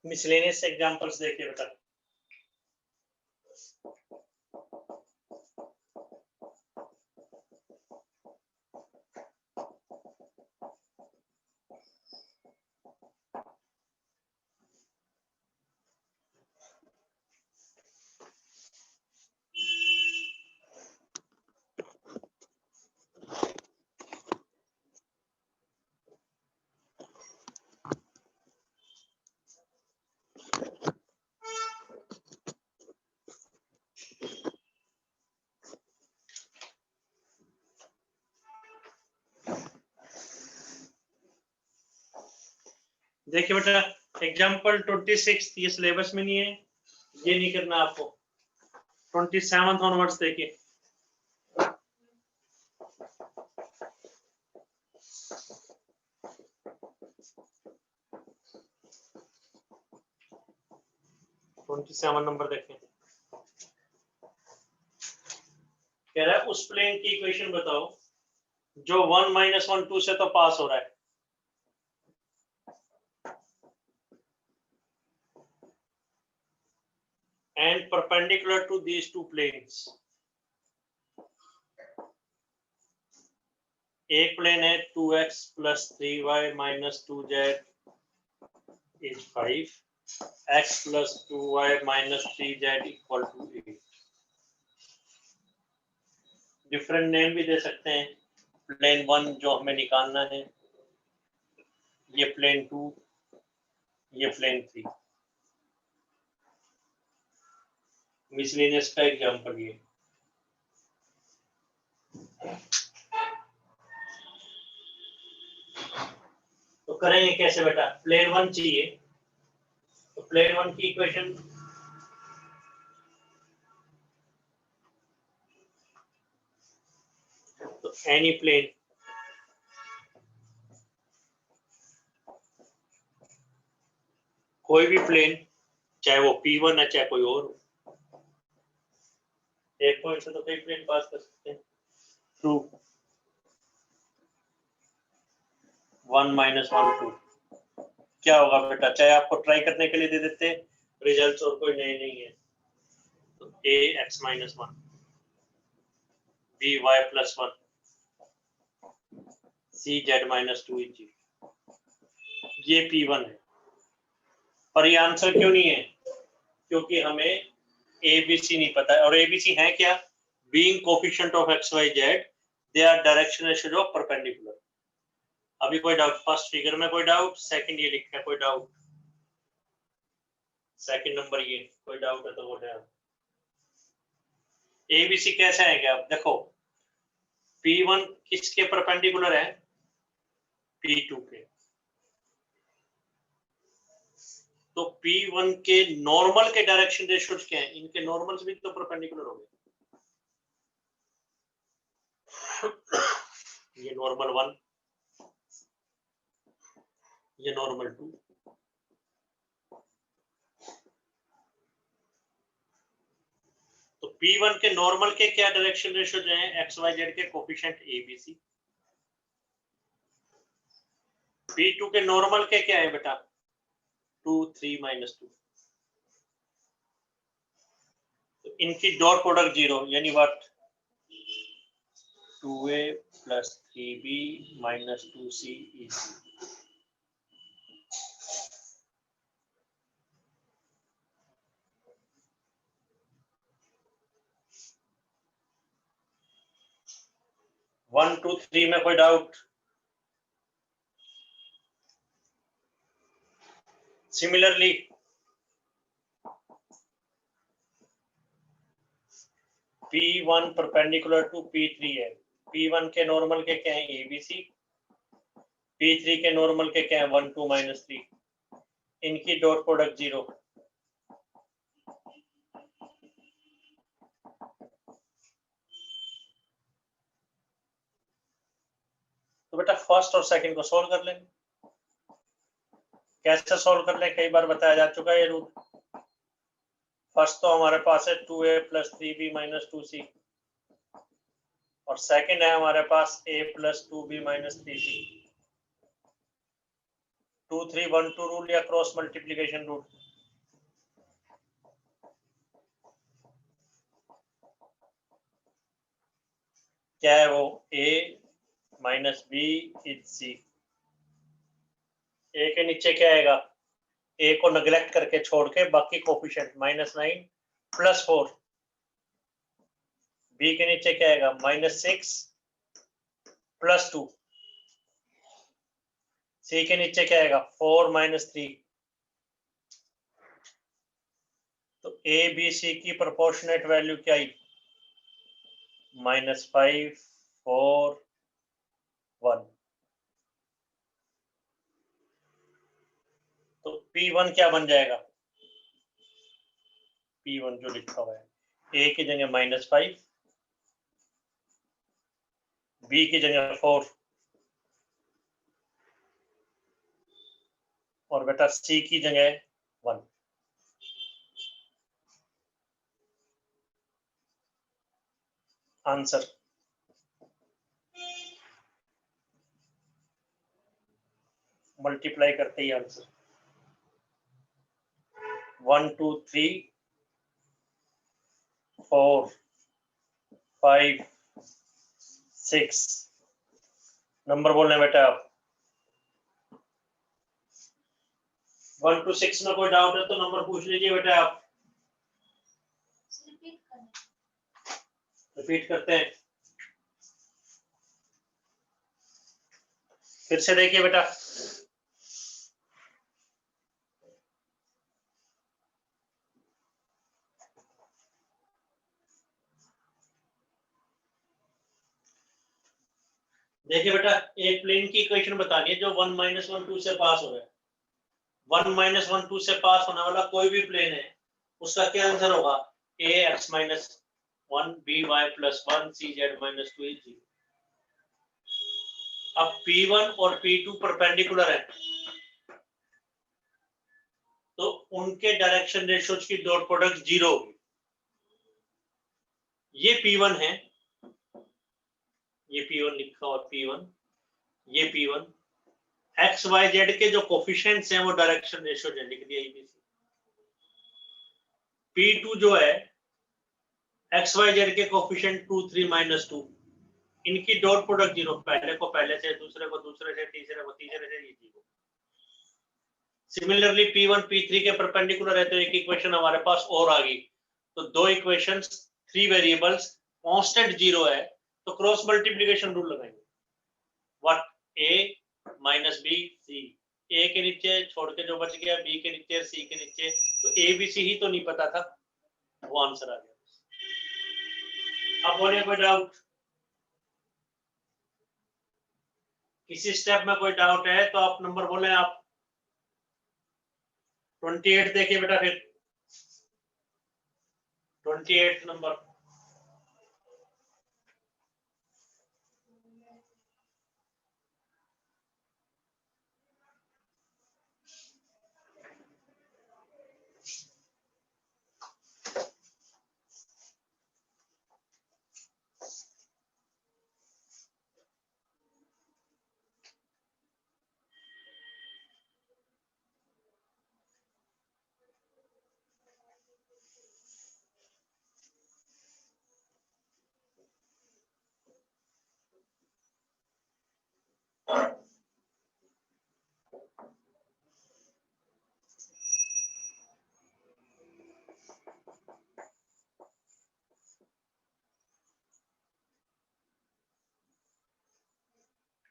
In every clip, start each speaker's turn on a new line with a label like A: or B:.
A: Miscellaneous examples देखिए बेटा। देखिए बेटा एग्जांपल 26 ये सिलेबस में नहीं है, ये नहीं करना आपको। 27 ऑनवर्ड्स देखिए। नंबर देखें। कह रहा है उस प्लेन की इक्वेशन बताओ जो 1 - 1 2 से तो पास हो रहा है। And perpendicular to these two planes. एक प्लेन है 2x + 3y - 2z is 5, x + 2y - 3z = 8। Different name भी दे सकते हैं। प्लेन 1 जो हमें निकालना है, ये प्लेन 2, ये प्लेन 3। मिसलेनियस का एग्जांपल ये। तो करेंगे कैसे बेटा? प्लेन 1 चाहिए, तो प्लेन 1 की इक्वेशन तो एनी प्लेन कोई भी प्लेन, चाहे वो P1 है चाहे कोई और हो, एक पॉइंट से तो कई प्लेन पास कर सकते हैं। थ्रू 1 - 1 2 क्या होगा बेटा? चाहे आपको ट्राई करने के लिए दे देते रिजल्ट्स और कोई नए नहीं है। तो ax - 1 by + 1 cz - 2 ये P1 है। पर ये आंसर क्यों नहीं है? क्योंकि हमें ABC नहीं पता है। और ABC है क्या? Being coefficient of x y z they are direction ratios of perpendicular. अभी कोई डाउट? फर्स्ट फिगर में कोई डाउट? सेकंड ये लिखा है कोई डाउट? सेकंड नंबर ये कोई डाउट है तो वो है। ABC कैसे आएगा? आप देखो P1 किसके परपेंडिकुलर है? P2 के। तो P1 के नॉर्मल के डायरेक्शन रेशियोज क्या है? इनके नॉर्मल्स भी तो परपेंडिकुलर हो गए। ये नॉर्मल 1, ये नॉर्मल 2। तो P1 के नॉर्मल के क्या डायरेक्शन रेशियो जो हैं? एक्स वाई जेड के कोफिशिएंट ABC। P2 के नॉर्मल के क्या है बेटा? 2 3 - 2। तो इनकी डॉट प्रोडक्ट 0 यानी what? 2a + 3b - 2c is 1 2 3 में कोई doubt? Similarly P1 perpendicular to P3 है। P1 के नॉर्मल के क्या है? ABC। P3 के नॉर्मल के क्या है? 1 2 - 3। इनकी डॉट प्रोडक्ट 0। तो बेटा फर्स्ट और सेकंड को सॉल्व कर लेंगे। कैसे सॉल्व कर लें? कई बार बताया जा चुका है ये रूल। फर्स्ट तो हमारे पास है 2a + 3b - 2c और सेकंड है हमारे पास a + 2b - 3c। 2 3 1 2 रूल या क्रॉस मल्टीप्लिकेशन रूल? क्या है वो? a minus B is C. A के नीचे क्या आएगा? ए को नेग्लेक्ट करके छोड़ के बाकी कोफिशिएंट -9 + 4। बी के नीचे क्या आएगा? -6 + 2। सी के नीचे क्या आएगा? 4 - 3। तो ए बी सी की प्रोपोर्शनेट वैल्यू क्या आई? -5 4 1। तो P1 क्या बन जाएगा? P1 जो लिखा हुआ है, ए की जगह -5, बी की जगह 4 और बेटा सी की जगह 1। आंसर मल्टीप्लाई करते ही आंसर 1 2 3 4 5 6 नंबर बोलने बेटा आप। 1 to 6 में कोई डाउट है तो नंबर पूछ लीजिए बेटा आप। रिपीट करते हैं, फिर से देखिए बेटा। देखिए बेटा, एक प्लेन की इक्वेशन बतानी है जो 1 - 1 2 से पास हो रहा है। 1 - 1 2 से पास होने वाला कोई भी प्लेन है, उसका क्या आंसर होगा? ax - 1 by + 1 cz - 2 is 0। अब P1 और P2 परपेंडिकुलर है, तो उनके डायरेक्शन रेशियोज की डॉट प्रोडक्ट 0 होगी। ये P1 है, ये P1 लिखा हुआ P1, ये P1। एक्स वाई जेड के जो कोफिशिएंट्स हैं वो डायरेक्शन रेशियो है, लिख दिया ABC। P2 जो है एक्स वाई जेड के कोफिशिएंट 2 3 - 2, इनकी डॉट प्रोडक्ट 0, पहले को पहले से, दूसरे को दूसरे से, तीसरे को तीसरे से, ये 0। सिमिलरली P1 P3 के परपेंडिकुलर है, तो एक इक्वेशन हमारे पास और आ गई। तो दो इक्वेशंस, 3 वेरिएबल्स, कांस्टेंट 0 है, तो क्रॉस मल्टीप्लिकेशन रूल लगाएंगे। What? a - b c। a के नीचे छोड़ के जो बच गया, b के नीचे, c के नीचे, तो a b c ही तो नहीं पता था, वो आंसर आ गया। अब बोलिए कोई डाउट? किसी स्टेप में कोई डाउट है तो आप नंबर बोले आप। 28 देखिए बेटा, फिर 28 नंबर।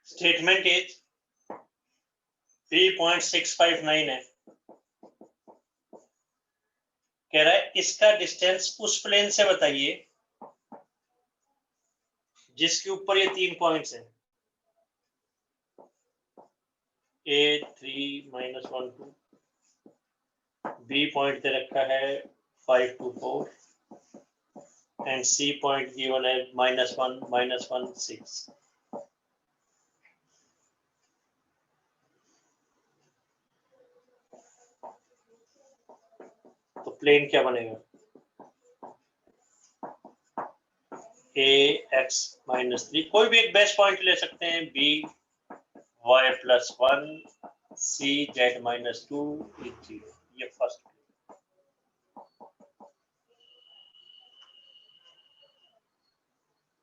A: स्टेटमेंट इज 3.659 है। कह रहा है इसका डिस्टेंस उस प्लेन से बताइए जिसके ऊपर ये 3 पॉइंट्स हैं, A3 - 1 2, B पॉइंट दे रखा है 5 2 4 एंड C पॉइंट गिवन है -1 -1 6। तो प्लेन क्या बनेगा? ax - 3, कोई भी एक बेस्ट पॉइंट ले सकते हैं, b y + 1 c z minus 2 is 0। ये फर्स्ट।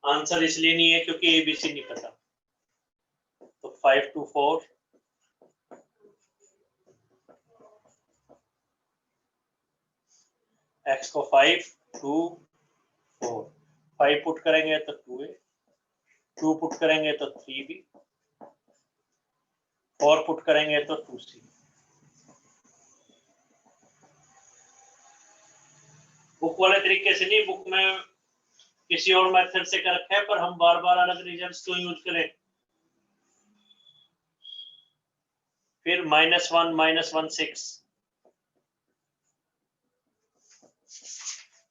A: आंसर इसलिए नहीं है क्योंकि एबीसी नहीं पता। तो 5 to 4 x को 5 2 4 5 पुट करेंगे तो 2a, 2 पुट करेंगे तो 3b, 4 पुट करेंगे तो 2c। बुक वाले तरीके से नहीं, बुक में किसी और मेथड से कर रखा है, पर हम बार बार अलग रीजन्स क्यों यूज करें। फिर -1 -1 6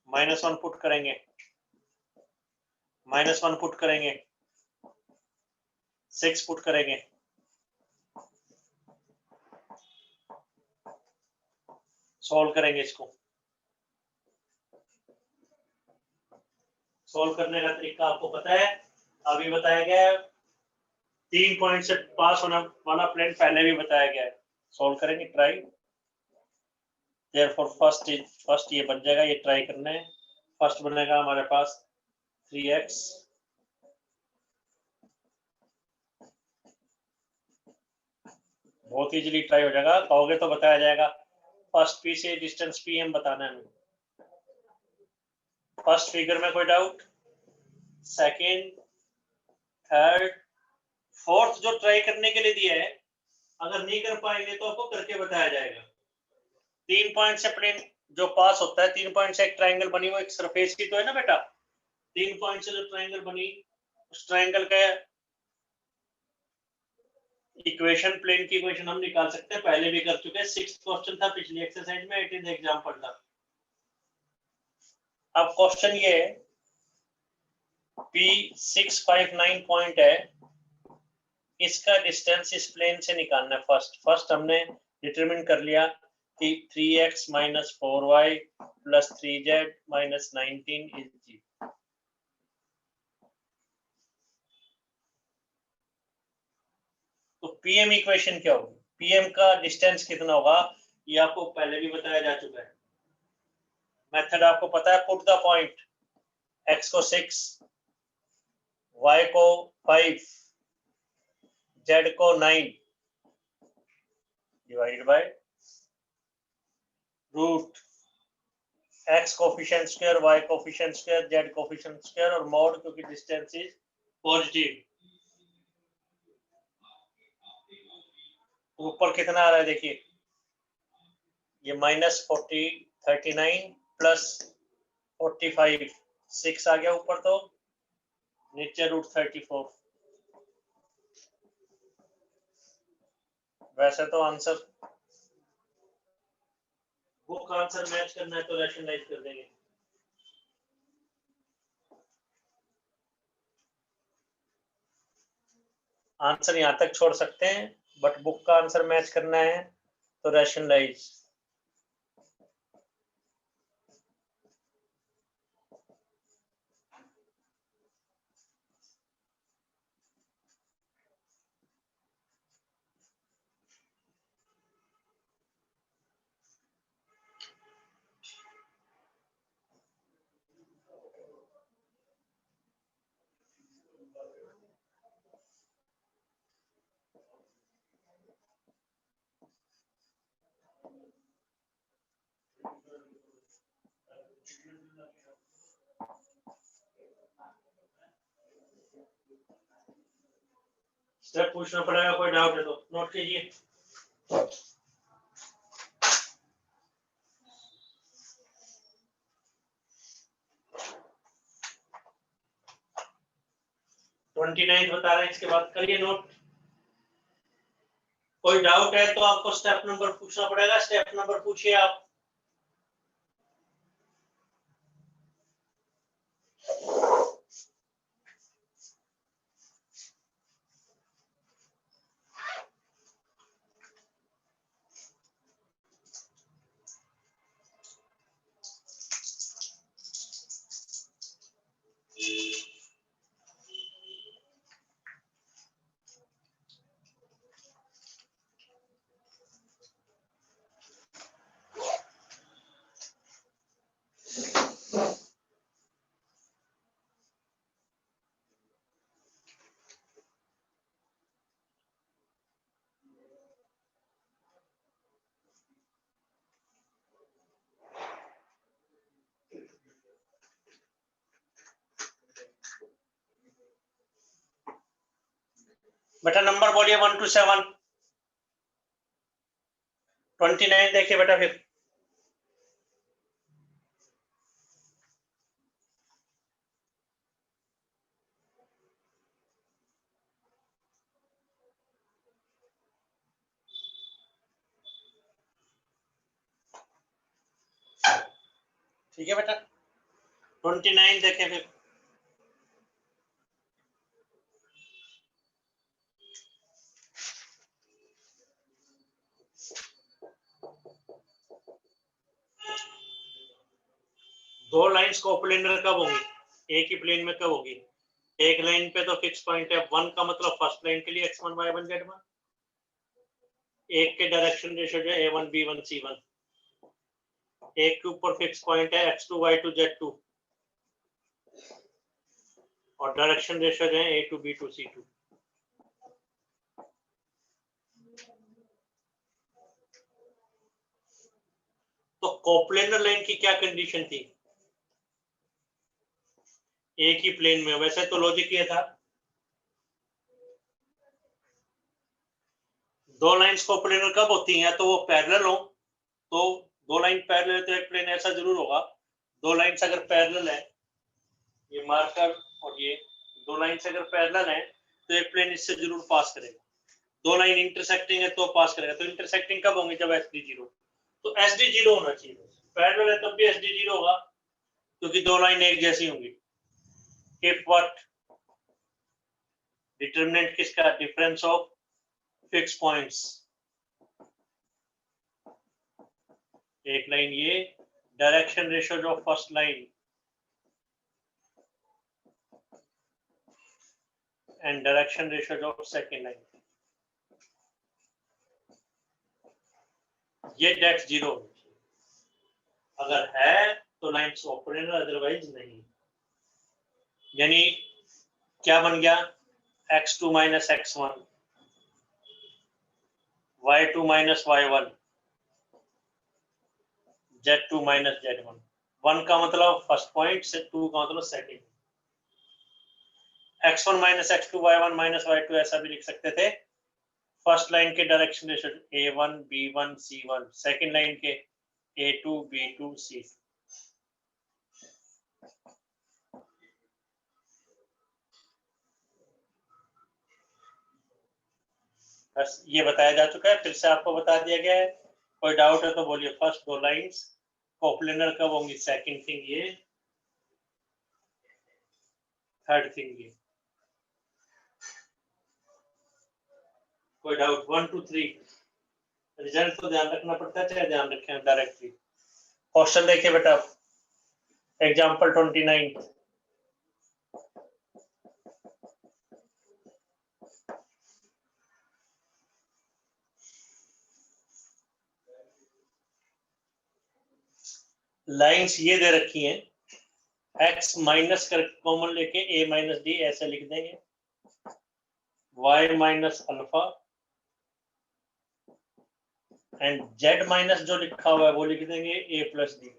A: -1 पुट करेंगे, -1 पुट करेंगे, 6 पुट करेंगे, सॉल्व करेंगे। इसको सॉल्व करने का तरीका आपको पता है, अभी बताया गया है। 3 पॉइंट से पास होने वाला प्लेन पहले भी बताया गया है। सॉल्व करेंगे, ट्राई। देयरफॉर फर्स्ट ये बन जाएगा, ये ट्राई करना है। फर्स्ट बनेगा हमारे पास 3x बहुत इजीली ट्राई हो जाएगा। कहोगे तो बताया जाएगा। फर्स्ट पी से डिस्टेंस पी एम बताना है। फर्स्ट फिगर में कोई डाउट? सेकेंड, थर्ड, फोर्थ जो ट्राई करने के लिए दिया है, अगर नहीं कर पाएंगे तो आपको करके बताया जाएगा। 3 पॉइंट से प्लेन जो पास होता है, 3 पॉइंट से एक ट्राइंगल बनी, वो एक सरफेस की तो है ना बेटा। 3 पॉइंट से जो ट्राइंगल बनी, उस ट्राइंगल का इक्वेशन, प्लेन की इक्वेशन हम निकाल सकते हैं, पहले भी कर चुके हैं। 6th क्वेश्चन था पिछली एक्सरसाइज में, 18th एग्जाम्पल था। अब क्वेश्चन ये है, P659 पॉइंट है, इसका डिस्टेंस इस प्लेन से निकालना है। फर्स्ट हमने डिटरमिन कर लिया कि 3x - 4y + 3z - 19 इज 0। तो पीएम इक्वेशन क्या होगी? पीएम का डिस्टेंस कितना होगा, ये आपको पहले भी बताया जा चुका है। मेथड आपको पता है, पुट द पॉइंट, x को 6, y को 5, z को 9 divided by root x coefficient square, y coefficient square, z coefficient square और मॉड, क्योंकि डिस्टेंस इज पॉजिटिव। ऊपर कितना आ रहा है देखिए, ये -40 39 + 45 6 आ गया ऊपर, तो नीचे √34। वैसे तो आंसर, बुक आंसर मैच करना है तो रैशनलाइज कर देंगे। आंसर यहां तक छोड़ सकते हैं, बट बुक का आंसर मैच करना है तो रैशनलाइज। स्टेप पूछना पड़ेगा, कोई डाउट है तो नोट कीजिए। ट्वेंटी 29 बता रहे हैं, इसके बाद करिए नोट। कोई डाउट है तो आपको स्टेप नंबर पूछना पड़ेगा। स्टेप नंबर पूछिए आप। बेटा नंबर बोलिए 1 to 7। 29 देखिए बेटा फिर। ठीक है बेटा 29 देखें फिर। दो लाइंस कोप्लेनर कब होंगी? एक ही प्लेन में कब होगी? एक लाइन पे तो फिक्स पॉइंट है 1 का मतलब फर्स्ट लाइन के लिए x1 y1 z1। एक के डायरेक्शन रेशियो जो a1 b1 c1। एक के ऊपर फिक्स पॉइंट है x2 y2 z2 और डायरेक्शन रेशियो जो है a2 b2 c2। तो कोप्लेनर लाइन की क्या कंडीशन थी? एक ही प्लेन में। वैसे तो लॉजिक ये था दो लाइंस कोप्लेनर कब होती हैं? तो वो पैरेलल हो। तो दो लाइन पैरेलल है तो एक प्लेन ऐसा जरूर होगा। दो लाइंस अगर पैरेलल है, ये मार्कर और ये दो लाइंस अगर पैरेलल है तो एक प्लेन इससे जरूर पास करेगा। दो लाइन इंटरसेक्टिंग है तो पास करेगा। तो इंटरसेक्टिंग कब होंगी? जब एसडी 0। तो एसडी 0 होना चाहिए। पैरेलल है तब भी एसडी 0 होगा क्योंकि दो लाइन एक जैसी होंगी। If what? डिटरमिनेंट किसका? Difference of fix points. एक लाइन ये direction ratio of first line and direction ratio of second line, ये डेट 0 अगर है तो लाइन कोप्लेनर, अदरवाइज नहीं। यानी क्या बन गया? x2 minus x1 y2 minus y1 z2 minus z1। 1 का मतलब फर्स्ट पॉइंट से 2 का मतलब second. x1 minus x2 y1 minus y2 ऐसा भी लिख सकते थे। फर्स्ट लाइन के direction ratio a1 b1 c1, second line के a2 b2 c। बस ये बताया जा चुका है, फिर से आपको बता दिया गया है। कोई डाउट है तो बोलिए। फर्स्ट दो लाइंस कोप्लेनर कब होंगी? सेकंड थिंग ये, थर्ड थिंग ये। कोई डाउट? 1 2 3। रिजल्ट तो ध्यान रखना पड़ता है, चाहे ध्यान रखें डायरेक्टली। क्वेश्चन देखिए बेटा, एग्जांपल 29। लाइंस ये दे रखी हैं, x माइनस कर कॉमन लेके a माइनस डी ऐसे लिख देंगे, y minus alpha and z minus जो लिखा हुआ है वो लिख देंगे a प्लस डी।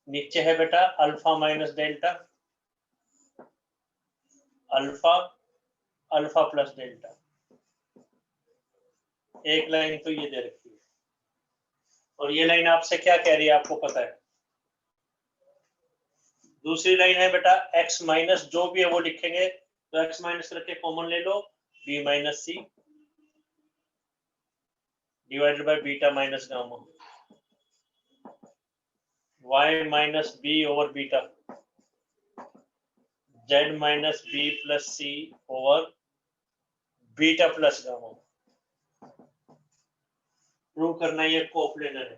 A: नीचे है बेटा alpha minus delta, alpha alpha plus delta. एक लाइन तो ये दे रखी है और ये लाइन आपसे क्या कह रही है आपको पता है। दूसरी लाइन है बेटा x माइनस जो भी है वो लिखेंगे, तो x माइनस करके कॉमन ले लो, b minus c divided by beta minus gamma, y minus b over beta, z minus b plus c over beta plus gamma. Prove करना ये कोप्लेनर है।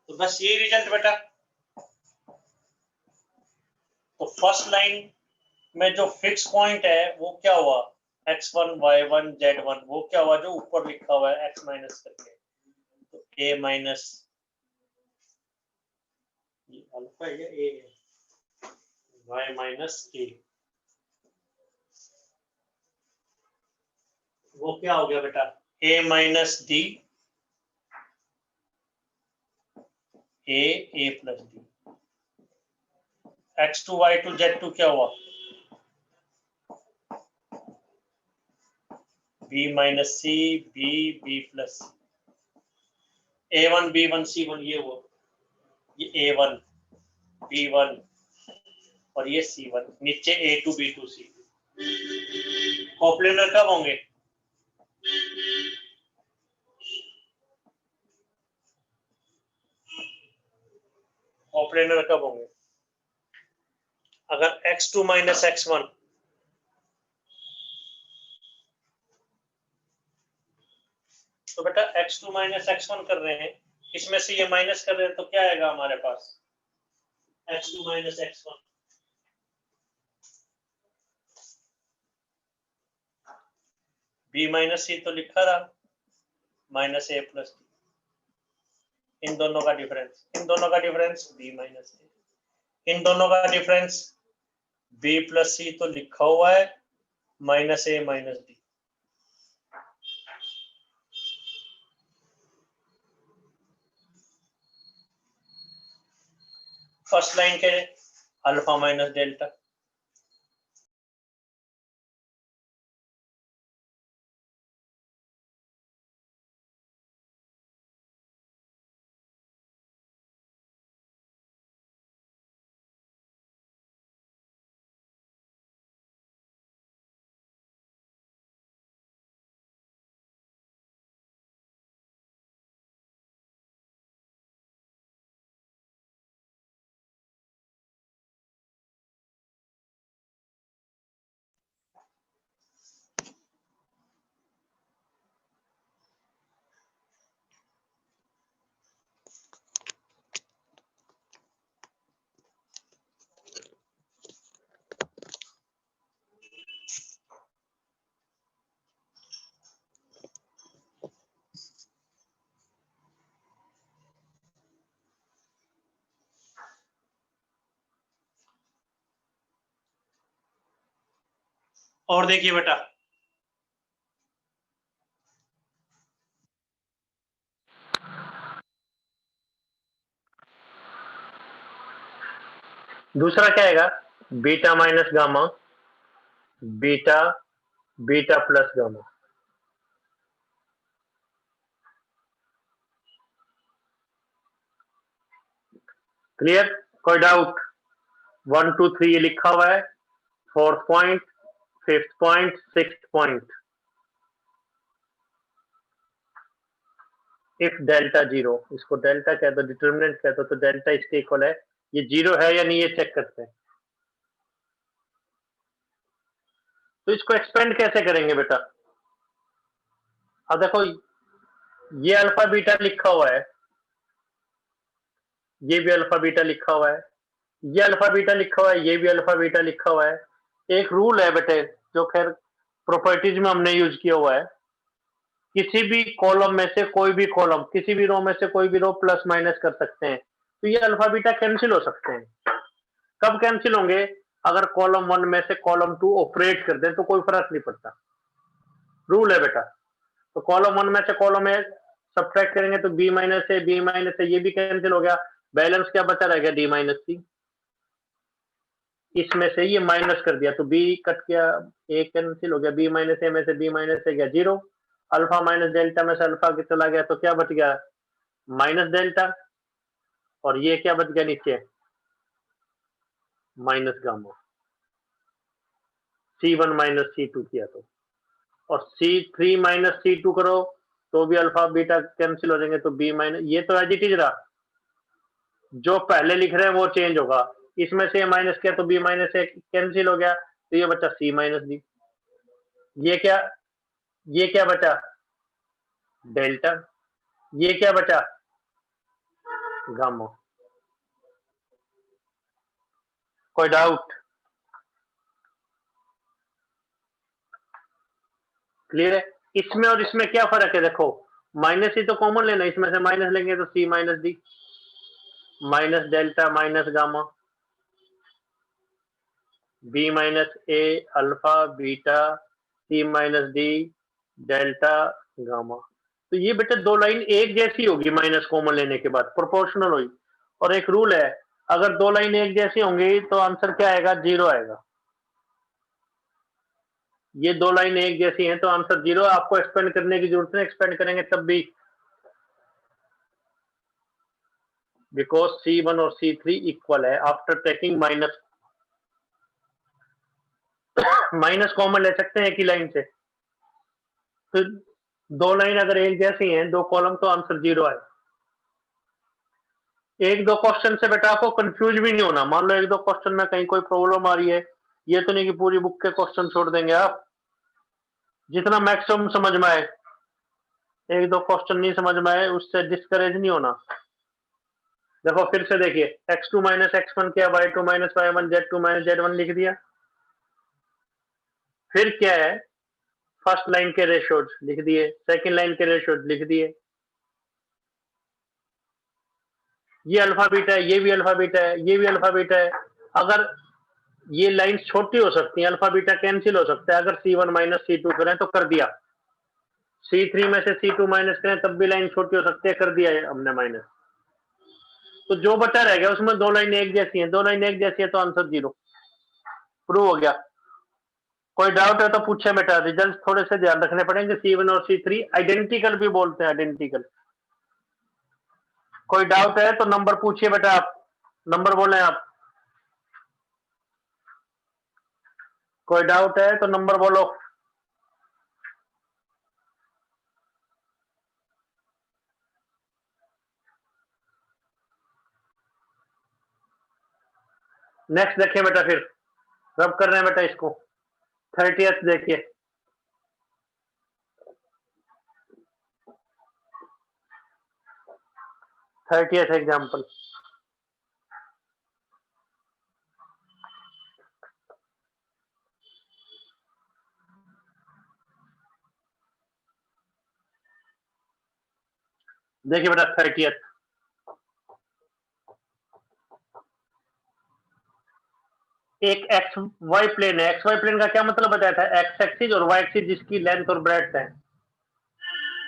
A: तो बस ये रिजल्ट बेटा। तो फर्स्ट लाइन में जो फिक्स पॉइंट है वो क्या हुआ? x1 y1 z1। वो क्या हुआ जो ऊपर लिखा हुआ है x माइनस करके, तो a माइनस अल्फा या a है y माइनस a। वो क्या हो गया बेटा? a minus D a plus D. x2 y2 z2 क्या हुआ, b माइनस सी b plus a1 b1 c1, ये हुआ, ये a1 b1 और ये c1, नीचे a2 b2 c2। कोप्लेनर कब होंगे, कोप्लेनर कब होंगे, अगर x2 माइनस x1 तो बेटा x2 माइनस x1 कर रहे हैं, इसमें से ये माइनस कर रहे हैं तो क्या आएगा हमारे पास, x2 minus x1, b minus C तो लिखा रहा, माइनस a प्लस डी, इन दोनों का डिफरेंस, इन दोनों का डिफरेंस b माइनस a, इन दोनों का डिफरेंस b प्लस सी तो लिखा हुआ है minus a minus D. First line के अल्फा माइनस डेल्टा, और देखिए बेटा दूसरा क्या आएगा, beta minus gamma, beta beta plus gamma. Clear, कोई डाउट, 1 2 3 ये लिखा हुआ है, 4th point, 5th point, 6th point. If delta zero, इसको डेल्टा कह दो, डिटर्मिनेंट कह दो, तो डेल्टा इसके इक्वल है, ये जीरो है या नहीं ये चेक करते हैं। तो इसको एक्सपेंड कैसे करेंगे बेटा, अब देखो ये अल्फा बीटा लिखा हुआ है, ये भी अल्फा बीटा लिखा हुआ है, ये अल्फा बीटा लिखा हुआ है, ये भी अल्फा बीटा लिखा हुआ है। एक रूल है बेटे जो खैर प्रॉपर्टीज में हमने यूज किया हुआ है, किसी भी कॉलम में से कोई भी कॉलम, किसी भी रो में से कोई भी रो प्लस माइनस कर सकते हैं, तो ये अल्फा बीटा कैंसिल हो सकते हैं। कब कैंसिल होंगे, अगर कॉलम 1 में से कॉलम 2 ऑपरेट कर दें तो कोई फर्क नहीं पड़ता, रूल है बेटा। तो कॉलम 1 में से कॉलम ए सब्ट्रैक्ट करेंगे तो बी माइनस ए, बी माइनस ए, ये भी कैंसिल हो गया, बैलेंस क्या बचा रह गया, डी माइनस सी। इसमें से ये माइनस कर दिया तो बी कट गया, ए कैंसिल हो गया, बी माइनस ए में से बी माइनस ए गया जीरो, अल्फा माइनस डेल्टा में से अल्फा चला गया तो क्या बच गया, माइनस डेल्टा, और ये क्या बच गया नीचे, minus gamma. C1 minus C2 किया तो, और C3 माइनस C2 करो तो भी अल्फा बीटा कैंसिल हो जाएंगे, तो बी माइनस, ये तो एज इट इज रहा, जो पहले लिख रहे हैं वो चेंज होगा, इसमें से माइनस किया तो बी माइनस ए कैंसिल हो गया, तो ये बचा C माइनस डी। ये क्या बचा, डेल्टा, ये क्या बचा, गामा। कोई डाउट, क्लियर है। इसमें और इसमें क्या फर्क है, देखो माइनस ही तो कॉमन लेना, इसमें से माइनस लेंगे तो C minus D, minus delta minus gamma, B minus A alpha beta, C minus D delta gamma. तो ये बेटा दो लाइन एक जैसी होगी माइनस कॉमन लेने के बाद, प्रोपोर्शनल होगी। और एक रूल है, अगर दो लाइन एक जैसी होंगी तो आंसर क्या आएगा, 0 आएगा। ये दो लाइन एक जैसी हैं तो आंसर 0। आपको एक्सपेंड करने की जरूरत नहीं, एक्सपेंड करेंगे तब भी, बिकॉज C1 और C3 इक्वल है after taking minus. Minus common ले सकते हैं एक ही लाइन से, तो दो लाइन अगर एक जैसी हैं, दो कॉलम, तो आंसर 0 आए। एक दो क्वेश्चन से बेटा आपको कंफ्यूज भी नहीं होना। मान लो एक दो क्वेश्चन में कहीं कोई प्रॉब्लम आ रही है, ये तो नहीं कि पूरी बुक के क्वेश्चन छोड़ देंगे आप। जितना मैक्सिमम समझ में आए, एक दो क्वेश्चन नहीं समझ में आए उससे डिस्करेज नहीं होना। देखो फिर से देखिए, x2 माइनस x1 क्या, y2 minus y1, z2 minus z1 लिख दिया। फिर क्या है, फर्स्ट लाइन के रेशियोज लिख दिए, सेकंड लाइन के रेशियोज लिख दिए। ये अल्फा बीटा है, ये भी अल्फा बीटा है, ये भी अल्फा बीटा है। अगर ये लाइन छोटी हो सकती है, अल्फा बीटा कैंसिल हो सकता है। अगर C1 माइनस C2 करें तो कर दिया, C3 में से C2 माइनस करें तब भी लाइन छोटी हो सकती है, कर दिया है हमने माइनस। तो जो बचा रह गया उसमें दो लाइन एक जैसी है, दो लाइन एक जैसी है तो आंसर 0 प्रूव हो गया। कोई डाउट है तो पूछे बेटा, रिजल्ट थोड़े से ध्यान रखने पड़ेंगे। C1 और C3 आइडेंटिकल भी बोलते हैं, आइडेंटिकल। कोई डाउट है तो नंबर पूछिए बेटा, आप नंबर बोले आप। कोई डाउट है तो नंबर बोलो। नेक्स्ट देखिए बेटा, फिर रब कर रहे हैं बेटा इसको। 30th देखिए, 30th एग्जाम्पल। देखिए बेटा 30th, एक एक्स वाई प्लेन है। एक्स वाई प्लेन का क्या मतलब बताया था, एक्स एक्सिस और वाई एक्सिस जिसकी लेंथ और ब्रेड्थ है।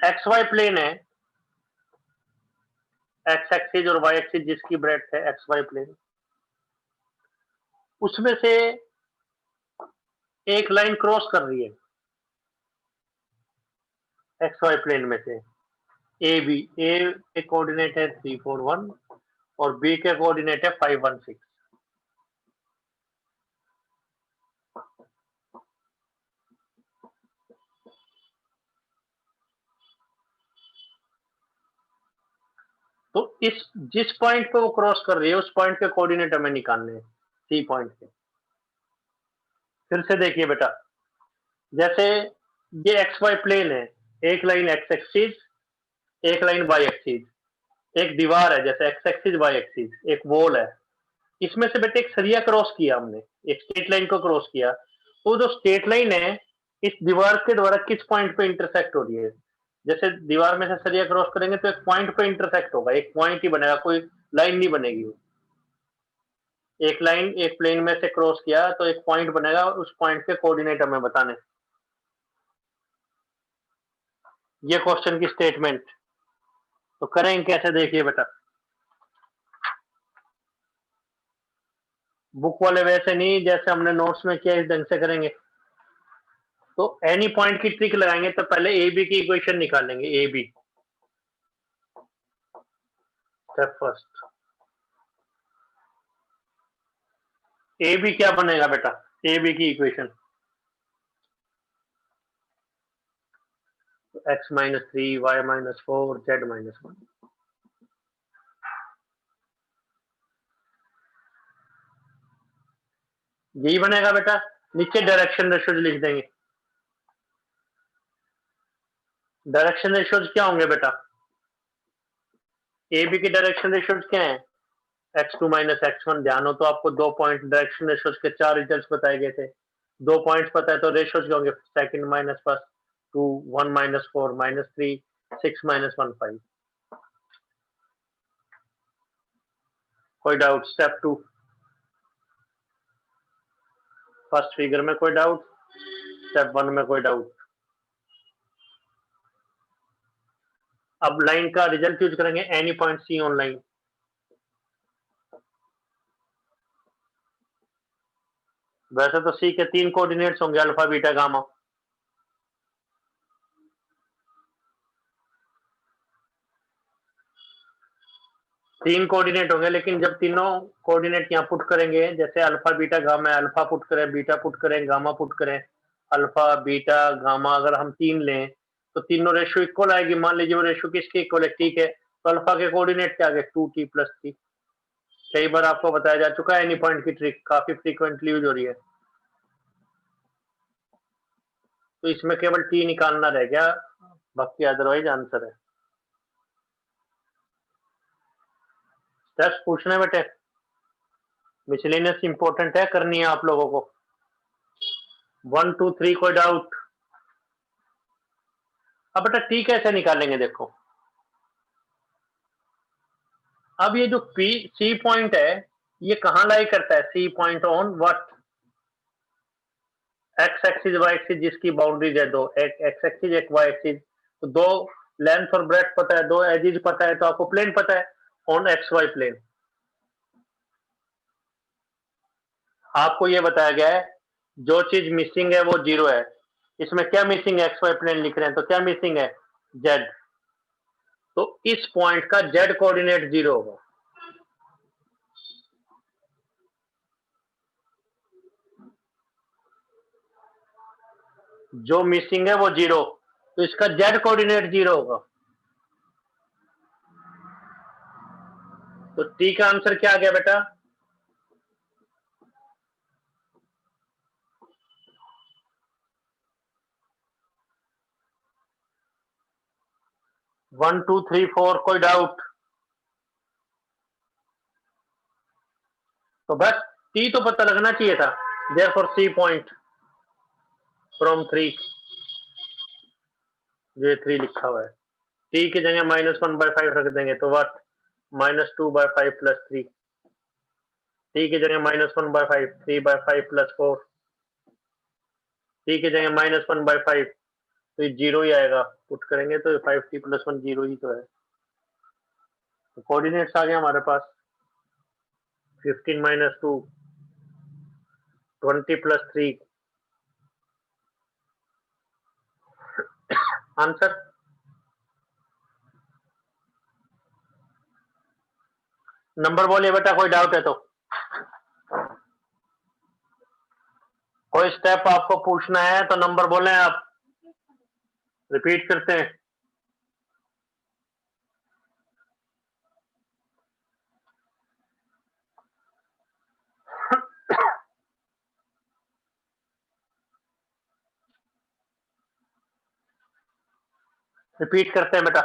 A: एक्स वाई प्लेन है, एक्स एक्सिस और वाई एक्सिस जिसकी ब्रेड्थ है, एक्स वाई प्लेन। उसमें से एक लाइन क्रॉस कर रही है एक्स वाई प्लेन में से, ए बी। ए के कोऑर्डिनेट है 341 और बी के कोऑर्डिनेट है 516। तो इस जिस पॉइंट पे वो क्रॉस कर रही है उस पॉइंट के कोऑर्डिनेट हमें निकालने हैं, सी पॉइंट के। फिर से देखिए बेटा, जैसे ये एक्स वाई प्लेन है, एक लाइन एक्स एक्सिस, एक लाइन वाई एक्सिस, एक दीवार है जैसे एक्स एक्सिस वाई एक्सिस, एक वॉल है। इसमें से बेटे एक सरिया क्रॉस किया हमने, एक स्ट्रेट लाइन को क्रॉस किया। तो जो स्ट्रेट लाइन है इस दीवार के द्वारा किस पॉइंट पे इंटरसेक्ट हो रही है। जैसे दीवार में से सरिया क्रॉस करेंगे तो एक पॉइंट पे इंटरसेक्ट होगा, एक पॉइंट ही बनेगा, कोई लाइन नहीं बनेगी। एक लाइन एक प्लेन में से क्रॉस किया तो एक पॉइंट बनेगा, उस पॉइंट के कोऑर्डिनेट हमें बताने। ये क्वेश्चन की स्टेटमेंट। तो करेंगे कैसे, देखिए बेटा। बुक वाले वैसे नहीं, जैसे हमने नोट्स में किया इस ढंग से करेंगे। तो एनी पॉइंट की ट्रिक लगाएंगे तो पहले ए बी की इक्वेशन निकालेंगे। A B step first. A B क्या बनेगा बेटा, ए बी की equation x minus 3 y minus 4 z minus 1। यही बनेगा बेटा। नीचे डायरेक्शन रेशियोज लिख देंगे। डायरेक्शन रेशियोज क्या होंगे बेटा, ए बी की डायरेक्शन रेशियोज क्या है, x2 माइनस x1। ध्यान हो तो आपको दो पॉइंट डायरेक्शन रेशियोज के 4 रिजल्ट्स बताए गए थे। दो पॉइंट्स पता है तो रेशियोज क्या होंगे, second minus first, 2 1 minus 4 minus 3 6 minus 1 5। कोई डाउट, स्टेप 2 फर्स्ट फिगर में कोई डाउट, स्टेप 1 में कोई डाउट। अब लाइन का रिजल्ट यूज करेंगे, any point C on line. वैसे तो सी के 3 कोऑर्डिनेट्स होंगे, अल्फा बीटा गामा। तीन कोऑर्डिनेट होंगे, लेकिन जब तीनों कोऑर्डिनेट यहाँ पुट करेंगे, जैसे अल्फा बीटा गामा है, अल्फा पुट करें, बीटा पुट करें, गामा पुट करें, अल्फा बीटा गामा अगर हम 3 लें तो तीनों रेशियो इक्वल आएगी। मान लीजिए वो रेशियो किसके इक्वल है, ठीक है, तो अल्फा के कोऑर्डिनेट क्या आ गए, 2t+3। कई बार आपको बताया जा चुका है एनी पॉइंट की ट्रिक, काफी फ्रीक्वेंटली यूज हो रही है। तो इसमें केवल टी निकालना रह गया, बाकी अदरवाइज आंसर है। स्टेप्स पूछने बेटे, मिसलेनियस इंपॉर्टेंट है, करनी है आप लोगों को। 1 2 3 कोई डाउट? अब बेटा टी कैसे निकालेंगे, देखो अब ये जो पी सी पॉइंट है ये कहां लाई करता है, C point on what, x axis y axis, जिसकी बाउंड्रीज है दो, एक एक्स एक्सिस एक वाई एक्सिस, तो दो लेंथ और ब्रेड्थ पता है, दो एजिज पता है, तो आपको प्लेन पता है, ऑन एक्स वाई प्लेन। आपको ये बताया गया है जो चीज मिसिंग है वो 0 है। इसमें क्या मिसिंग है, एक्स वाई प्लेन लिख रहे हैं, तो क्या मिसिंग है, जेड। तो इस पॉइंट का जेड कोऑर्डिनेट 0 होगा। जो मिसिंग है वो 0, तो इसका जेड कोऑर्डिनेट 0 होगा। तो टी का आंसर क्या आ गया बेटा, 1 2 3 4 कोई डाउट? तो बस टी तो पता लगना चाहिए था, देयरफॉर सी पॉइंट फ्रॉम 3, जो 3 लिखा हुआ है, टी की जगह -1/5 रख देंगे तो व्हाट, -2/5 + 3, टी की जगह -1/5, 3/5 + 4, टी की जगह -1/5, तो ये 0 ही आएगा, पुट करेंगे तो 5t + 1 0 ही तो है। तो कोऑर्डिनेट्स आ गए हमारे पास, 15 - 2 20 + 3 आंसर। नंबर बोलिए बेटा, कोई डाउट है तो, कोई स्टेप आपको पूछना है तो नंबर बोले आप, रिपीट करते हैं। रिपीट करते हैं बेटा।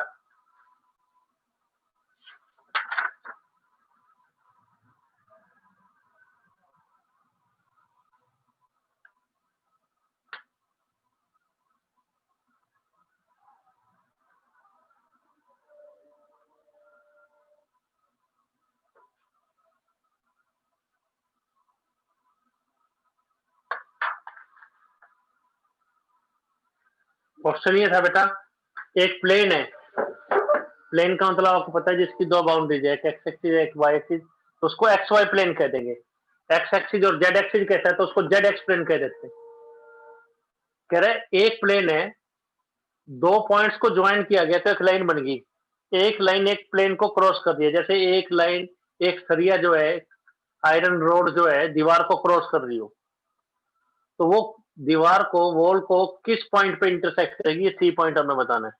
A: क्वेश्चन ये था बेटा, एक प्लेन है, प्लेन का मतलब आपको पता है जिसकी दो बाउंड्रीज है, एक एक्स एक्सिस एक वाई एक्सिस, तो उसको एक्स वाई प्लेन कह देंगे। एक्स एक्सिस और जेड एक्सिस कैसा है, तो उसको जेड एक्स प्लेन कह देते हैं। कह रहे एक प्लेन है, दो पॉइंट्स को ज्वाइन किया गया तो एक लाइन बन गई, एक लाइन एक प्लेन को क्रॉस कर दिया, जैसे एक लाइन एक सरिया जो है, आयरन रोड जो है दीवार को क्रॉस कर रही हो, तो वो दीवार को, वॉल को किस पॉइंट पे इंटरसेक्ट करेगी, ये सी पॉइंट हमें बताना है।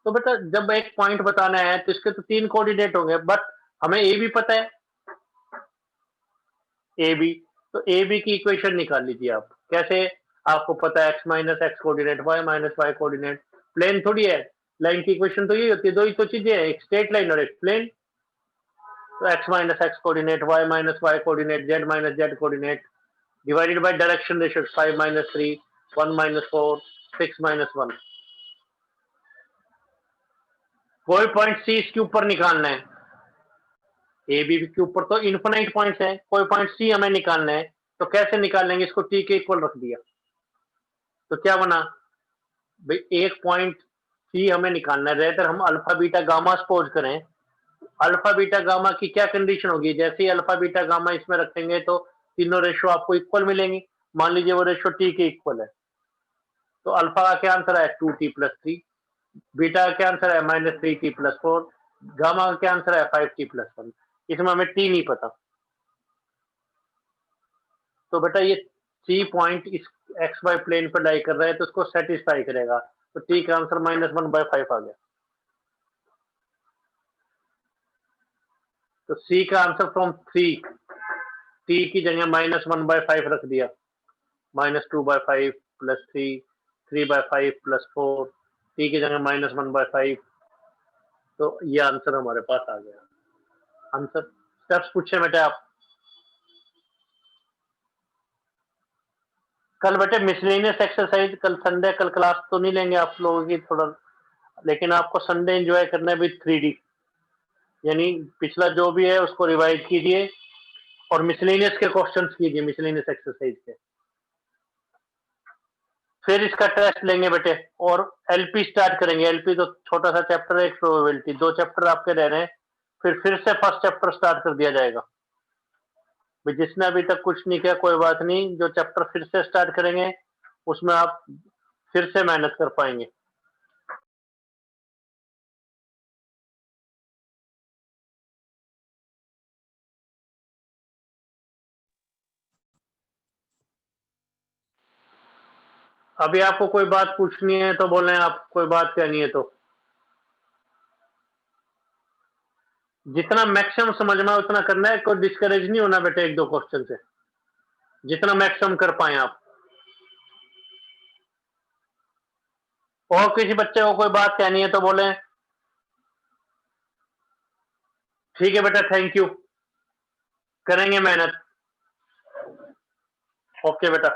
A: तो बेटा जब एक पॉइंट बताना है तो इसके तो 3 कोऑर्डिनेट होंगे, बट हमें ए भी पता है, ए बी, तो ए बी की इक्वेशन निकाल लीजिए आप। कैसे, आपको पता है x minus x coordinate, y minus y coordinate, plane थोड़ी है, लाइन की इक्वेशन तो यही होती है, दो ही तो चीजें हैं, एक स्ट्रेट लाइन और एक प्लेन। तो x minus x coordinate, y minus y coordinate, z minus z coordinate, divided by direction ratio 5 - 3 1 - 4 6 - 1। कोई पॉइंट सी इसके ऊपर निकालना है, ए बी के ऊपर तो इन्फिनाइट पॉइंट्स है, कोई पॉइंट सी हमें निकालना है, तो कैसे निकालेंगे, इसको टी के इक्वल रख दिया, तो क्या बना भाई, एक पॉइंट सी हमें निकालना है, रेदर हम अल्फा बीटा गामा सपोज करें, अल्फा बीटा गामा की क्या कंडीशन होगी, जैसे ही अल्फा बीटा गामा इसमें रखेंगे तो
B: तीनों रेशो आपको इक्वल मिलेंगी। मान लीजिए वो रेशो टी के इक्वल है, तो अल्फा का क्या आंसर है 2t+3, बीटा का क्या आंसर है -3t+4, गामा का क्या आंसर है 5t+1। इसमें हमें टी नहीं पता, तो बेटा ये टी पॉइंट इस एक्स वाई प्लेन पर लाई कर रहा है तो उसको सेटिस्फाई करेगा, तो टी का आंसर -1/5 आ गया। तो सी का आंसर फ्रॉम 3, टी की जगह -1/5 रख दिया, -2/5 + 3, 3/5 + 4, टी की जगह -1/5, तो ये आंसर हमारे पास आ गया। आंसर स्टेप्स पूछे बेटे आप। कल बेटे मिसलेनियस एक्सरसाइज, कल संडे, कल क्लास तो नहीं लेंगे आप लोगों की थोड़ा, लेकिन आपको संडे एंजॉय करना है विद 3D, यानी पिछला जो भी है उसको रिवाइज कीजिए और मिसलेनियस के क्वेश्चंस कीजिए, मिसलेनियस एक्सरसाइज के। फिर इसका टेस्ट लेंगे बेटे और एलपी स्टार्ट करेंगे। एलपी तो छोटा सा चैप्टर है, एक प्रोबेबिलिटी, 2 चैप्टर आपके रह रहे हैं, फिर से फर्स्ट चैप्टर स्टार्ट कर दिया जाएगा। जिसने अभी तक कुछ नहीं किया कोई बात नहीं, जो चैप्टर फिर से स्टार्ट करेंगे उसमें आप फिर से मेहनत कर पाएंगे। अभी आपको कोई बात पूछनी है तो बोलें, आप कोई बात कहनी है तो। जितना मैक्सिमम समझ में उतना करना है, कोई डिस्करेज नहीं होना बेटे एक दो क्वेश्चन से, जितना मैक्सिमम कर पाए आप। और किसी बच्चे को कोई बात कहनी है तो बोलें। ठीक है बेटा, थैंक यू, करेंगे मेहनत। ओके बेटा।